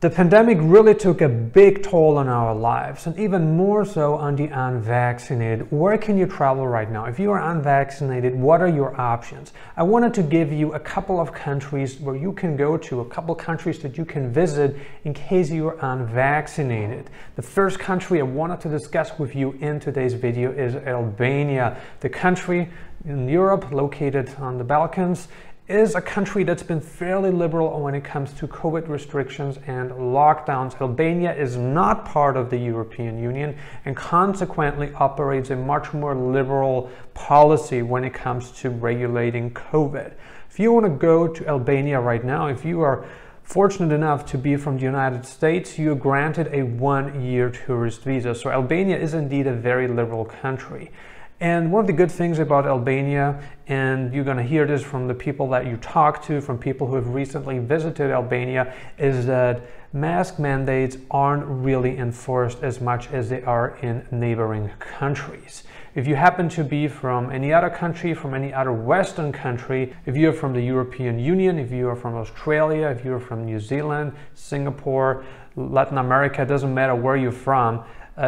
The pandemic really took a big toll on our lives, and even more so on the unvaccinated. Where can you travel right now? If you are unvaccinated, what are your options? I wanted to give you a couple of countries where you can go to, a couple countries that you can visit in case you are unvaccinated. The first country I wanted to discuss with you in today's video is Albania. The country in Europe, located on the Balkans, is a country that's been fairly liberal when it comes to COVID restrictions and lockdowns. Albania is not part of the European Union and consequently operates a much more liberal policy when it comes to regulating COVID. If you want to go to Albania right now, if you are fortunate enough to be from the United States, you're granted a 1-year tourist visa. So Albania is indeed a very liberal country. And one of the good things about Albania, and you're going to hear this from the people that you talk to, from people who have recently visited Albania, is that mask mandates aren't really enforced as much as they are in neighboring countries. If you happen to be from any other country, from any other Western country, if you're from the European Union, if you are from Australia, if you're from New Zealand, Singapore, Latin America, it doesn't matter where you're from,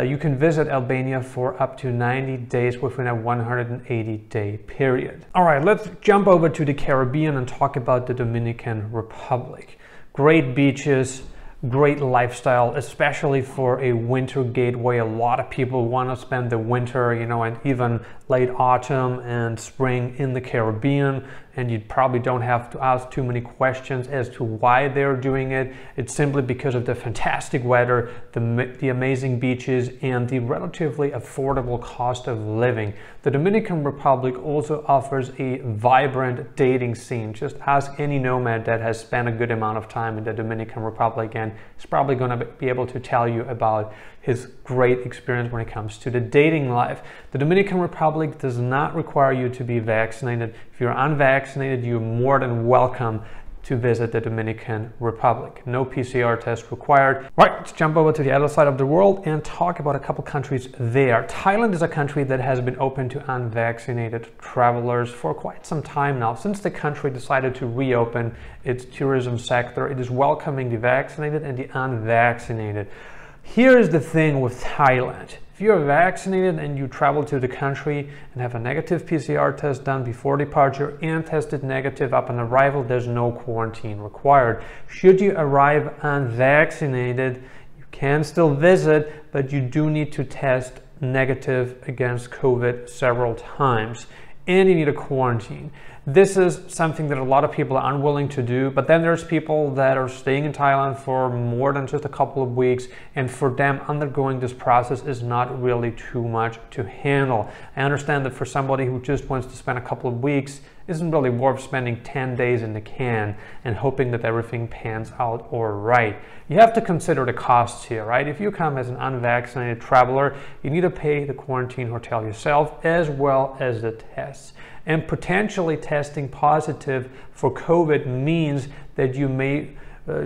you can visit Albania for up to 90 days within a 180-day period. All right, let's jump over to the Caribbean and talk about the Dominican Republic. Great beaches, great lifestyle, especially for a winter gateway. A lot of people want to spend the winter, and even late autumn and spring in the Caribbean, and you probably don't have to ask too many questions as to why they're doing it. It's simply because of the fantastic weather, the amazing beaches, and the relatively affordable cost of living. The Dominican Republic also offers a vibrant dating scene. Just ask any nomad that has spent a good amount of time in the Dominican Republic, and he's probably going to be able to tell you about his great experience when it comes to the dating life. The Dominican Republic does not require you to be vaccinated. If you're unvaccinated, you're more than welcome to visit the Dominican Republic. No PCR test required. Right, let's jump over to the other side of the world and talk about a couple countries there. Thailand is a country that has been open to unvaccinated travelers for quite some time now. Since the country decided to reopen its tourism sector, it is welcoming the vaccinated and the unvaccinated. Here's the thing with Thailand. If you're vaccinated and you travel to the country and have a negative PCR test done before departure and tested negative upon arrival, there's no quarantine required. Should you arrive unvaccinated, you can still visit, but you do need to test negative against COVID several times, and you need a quarantine. This is something that a lot of people are unwilling to do, but then there's people that are staying in Thailand for more than just a couple of weeks, and for them undergoing this process is not really too much to handle. I understand that for somebody who just wants to spend a couple of weeks, it isn't really worth spending 10 days in the can and hoping that everything pans out all right. You have to consider the costs here, right? If you come as an unvaccinated traveler, you need to pay the quarantine hotel yourself as well as the tests. And potentially testing positive for COVID means that you may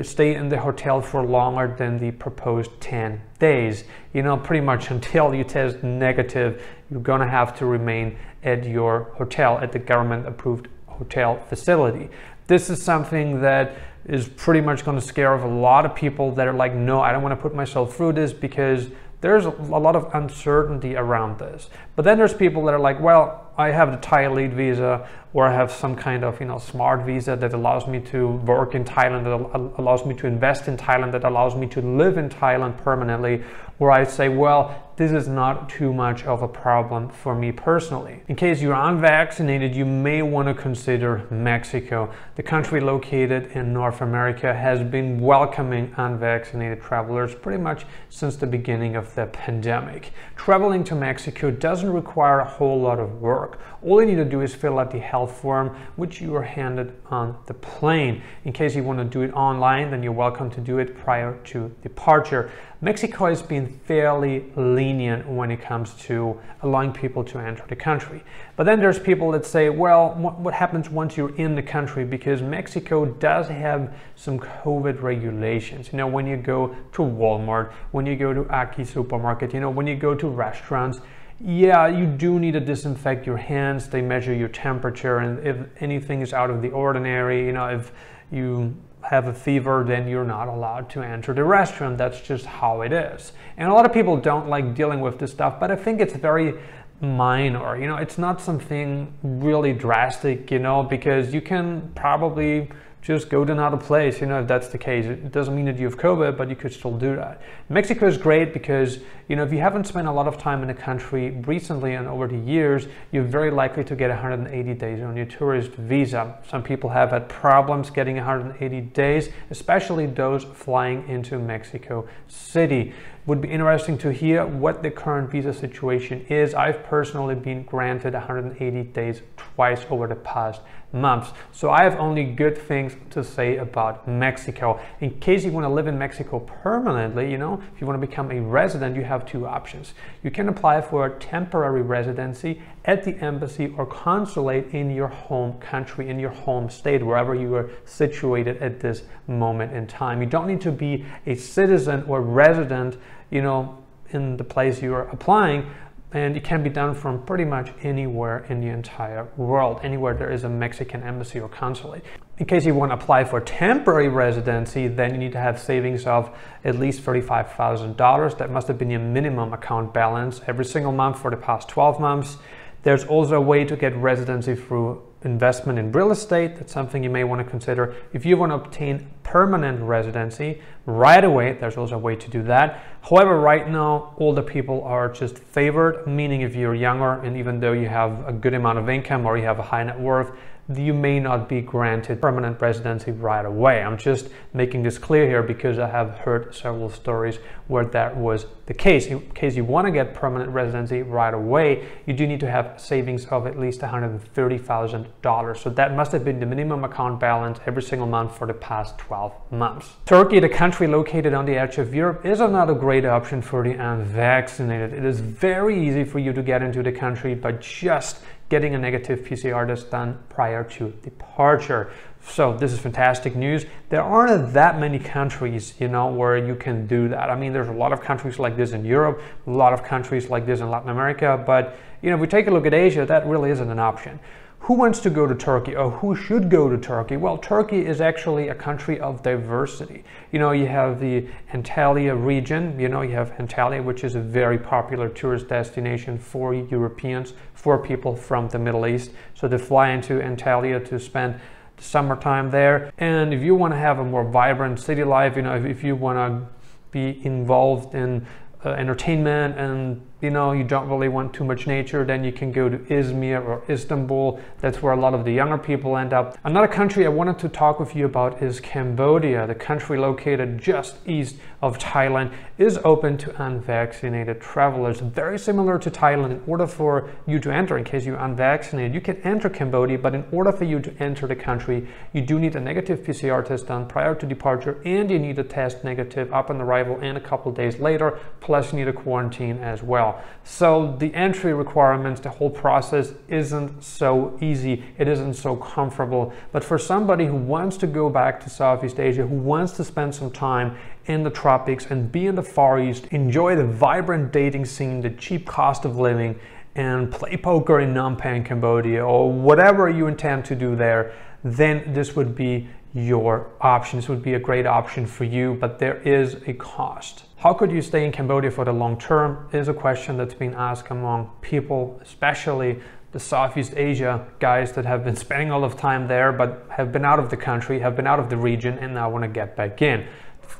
stay in the hotel for longer than the proposed 10 days. Pretty much until you test negative, you're gonna have to remain at your hotel, at the government-approved hotel facility. This is something that is pretty much gonna scare off a lot of people that are like, no, I don't wanna put myself through this, because there's a lot of uncertainty around this. But then there's people that are like, well, I have the Thai Elite visa, or I have some kind of smart visa that allows me to work in Thailand, that allows me to invest in Thailand, that allows me to live in Thailand permanently, where I say, well, this is not too much of a problem for me personally. In case you're unvaccinated, you may want to consider Mexico. The country located in North America has been welcoming unvaccinated travelers pretty much since the beginning of the pandemic. Traveling to Mexico doesn't require a whole lot of work. All you need to do is fill out the health form, which you are handed on the plane. In case you want to do it online, then you're welcome to do it prior to departure. Mexico has been fairly lenient when it comes to allowing people to enter the country. But then there's people that say, well, what happens once you're in the country? Because Mexico does have some COVID regulations. When you go to Walmart, when you go to Aki supermarket, when you go to restaurants, yeah, you do need to disinfect your hands. They measure your temperature, and if anything is out of the ordinary, if you have a fever, then you're not allowed to enter the restaurant. That's just how it is. And a lot of people don't like dealing with this stuff, but I think it's very minor. It's not something really drastic, because you can probably just go to another place, if that's the case. It doesn't mean that you have COVID, but you could still do that. Mexico is great because, if you haven't spent a lot of time in the country recently and over the years, you're very likely to get 180 days on your tourist visa. Some people have had problems getting 180 days, especially those flying into Mexico City. Would be interesting to hear what the current visa situation is. I've personally been granted 180 days twice over the past months. So I have only good things to say about Mexico. In case you want to live in Mexico permanently, if you want to become a resident, you have two options. You can apply for a temporary residency at the embassy or consulate in your home country, in your home state, wherever you are situated at this moment in time. You don't need to be a citizen or resident, in the place you are applying, and it can be done from pretty much anywhere in the entire world, anywhere there is a Mexican embassy or consulate. In case you want to apply for temporary residency, then you need to have savings of at least $35,000. That must have been your minimum account balance every single month for the past 12 months. There's also a way to get residency through investment in real estate. That's something you may want to consider. If you want to obtain permanent residency right away, there's also a way to do that. However, right now, older people are just favored, meaning if you're younger and even though you have a good amount of income or you have a high net worth, you may not be granted permanent residency right away. I'm just making this clear here because I have heard several stories where that was the case. In case you want to get permanent residency right away, you do need to have savings of at least $130,000. So that must have been the minimum account balance every single month for the past 12 months. Turkey, the country located on the edge of Europe, is another great option for the unvaccinated. It is very easy for you to get into the country by just getting a negative PCR test done prior to departure. So this is fantastic news. There aren't that many countries, where you can do that. I mean, there's a lot of countries like this in Europe, a lot of countries like this in Latin America, but if we take a look at Asia, that really isn't an option. Who wants to go to Turkey, or who should go to Turkey? Well, Turkey is actually a country of diversity. You have the Antalya region. You have Antalya, which is a very popular tourist destination for Europeans, for people from the Middle East. So they fly into Antalya to spend the summertime there. And if you want to have a more vibrant city life, if you want to be involved in entertainment and you don't really want too much nature, then you can go to Izmir or Istanbul. That's where a lot of the younger people end up. Another country I wanted to talk with you about is Cambodia. The country located just east of Thailand is open to unvaccinated travelers. Very similar to Thailand. In order for you to enter, in case you're unvaccinated, you can enter Cambodia, but in order for you to enter the country, you do need a negative PCR test done prior to departure, and you need a test negative upon arrival and a couple days later, plus you need a quarantine as well. So the entry requirements, the whole process isn't so easy, it isn't so comfortable. But for somebody who wants to go back to Southeast Asia, who wants to spend some time in the tropics and be in the Far East, enjoy the vibrant dating scene, the cheap cost of living, and play poker in Phnom Penh, Cambodia, or whatever you intend to do there, then this would be your option. This would be a great option for you, but there is a cost. How could you stay in Cambodia for the long term is a question that's been asked among people, especially the Southeast Asia guys that have been spending a lot of time there but have been out of the country, have been out of the region, and now want to get back in.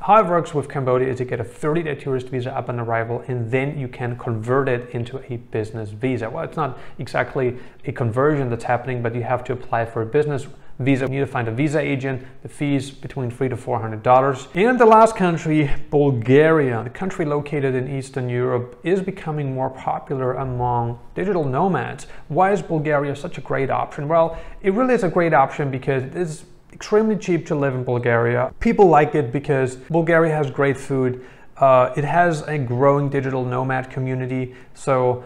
How it works with Cambodia is you get a 30-day tourist visa upon arrival, and then you can convert it into a business visa. Well, it's not exactly a conversion that's happening, but you have to apply for a business visa. You need to find a visa agent. The fees between $300 to $400. And the last country, Bulgaria, the country located in Eastern Europe, is becoming more popular among digital nomads. Why is Bulgaria such a great option? Well, it really is a great option because it is extremely cheap to live in Bulgaria. People like it because Bulgaria has great food. It has a growing digital nomad community. So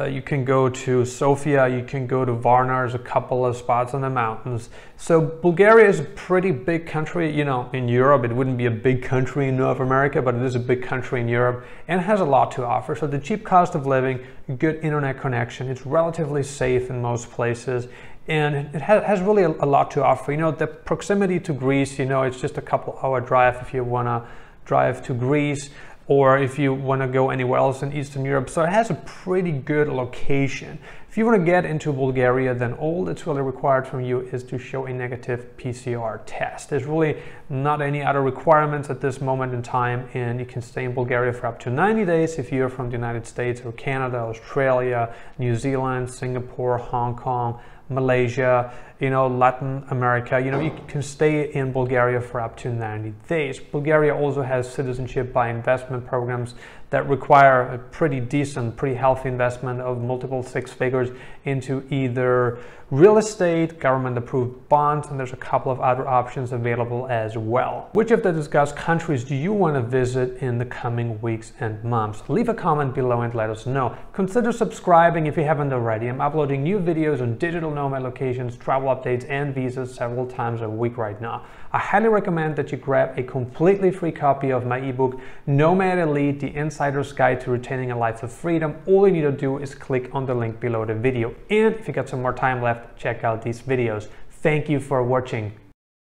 you can go to Sofia, you can go to Varna, there's a couple of spots in the mountains. So Bulgaria is a pretty big country, in Europe. It wouldn't be a big country in North America, but it is a big country in Europe and has a lot to offer. So the cheap cost of living, good internet connection, it's relatively safe in most places. and it has really a lot to offer. You know, the proximity to Greece, you know, it's just a couple-hour drive if you want to drive to Greece, or if you want to go anywhere else in Eastern Europe. So it has a pretty good location. If you want to get into Bulgaria, then all that's really required from you is to show a negative PCR test. There's really not any other requirements at this moment in time, and you can stay in Bulgaria for up to 90 days if you're from the United States or Canada, Australia, New Zealand, Singapore, Hong Kong, Malaysia, you know, Latin America. You know, you can stay in Bulgaria for up to 90 days. Bulgaria also has citizenship by investment programs that require a pretty decent, pretty healthy investment of multiple six figures into either real estate, government approved bonds, and there's a couple of other options available as well. Which of the discussed countries do you want to visit in the coming weeks and months? Leave a comment below and let us know. Consider subscribing if you haven't already. I'm uploading new videos on digital nomad locations, travel updates, and visas several times a week right now. I highly recommend that you grab a completely free copy of my ebook, Nomad Elite, the Insider's Guide to Retaining a Life of Freedom. All you need to do is click on the link below the video. And if you got some more time left, check out these videos. Thank you for watching.